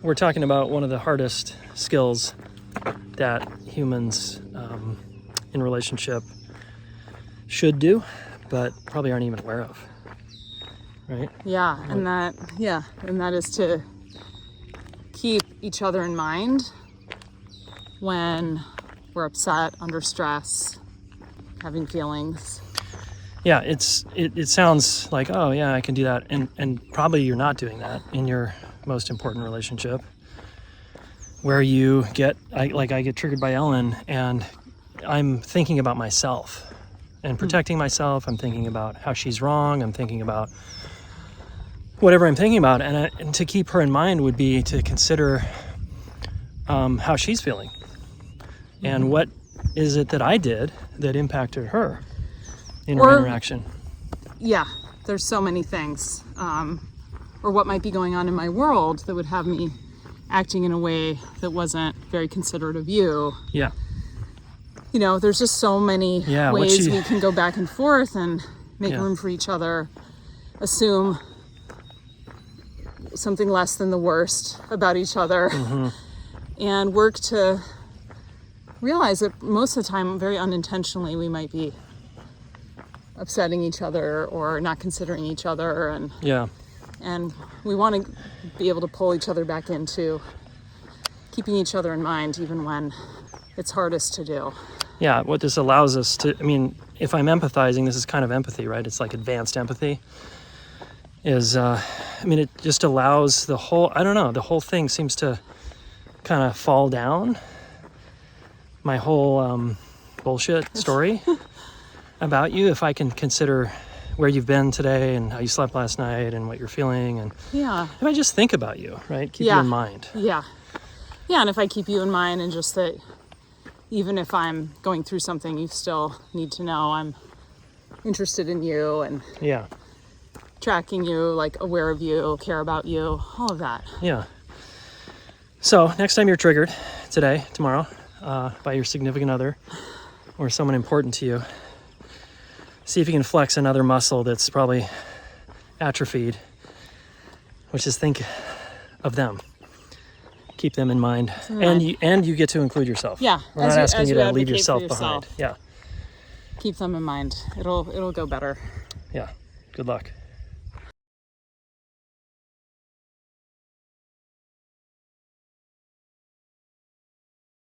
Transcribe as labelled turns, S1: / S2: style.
S1: we're talking about one of the hardest skills that humans in relationship should do, but probably aren't even aware of, right?
S2: Yeah, and that is to keep each other in mind when we're upset, under stress, having feelings.
S1: Yeah, it sounds like, oh yeah, I can do that, and probably you're not doing that in your most important relationship, where you I get triggered by Ellen, and I'm thinking about myself and protecting myself. I'm thinking about how she's wrong. I'm thinking about whatever I'm thinking about, and to keep her in mind would be to consider how she's feeling, and what is it that I did that impacted her in our interaction.
S2: Yeah, there's so many things, or what might be going on in my world that would have me acting in a way that wasn't very considerate of you.
S1: Yeah.
S2: You know, there's just so many ways we can go back and forth and make room for each other, assume something less than the worst about each other, and work to realize that most of the time, very unintentionally, we might be upsetting each other or not considering each other, and we want to be able to pull each other back into keeping each other in mind even when it's hardest to do.
S1: Yeah, what this allows us to, I mean, if I'm empathizing, this is kind of empathy, right? It's like advanced empathy. It just allows the whole thing seems to kind of fall down. My whole bullshit story about you, if I can consider where you've been today and how you slept last night and what you're feeling, and if I just think about you, right? Keep you in mind.
S2: Yeah, and if I keep you in mind, and just that even if I'm going through something, you still need to know I'm interested in you and tracking you, like aware of you, care about you, all of that.
S1: Yeah. So next time you're triggered, today, tomorrow, by your significant other or someone important to you, see if you can flex another muscle that's probably atrophied, which is think of them. Keep them in mind. And you get to include yourself.
S2: Yeah.
S1: We're not asking you to leave yourself behind. Yeah.
S2: Keep them in mind. It'll go better.
S1: Yeah. Good luck.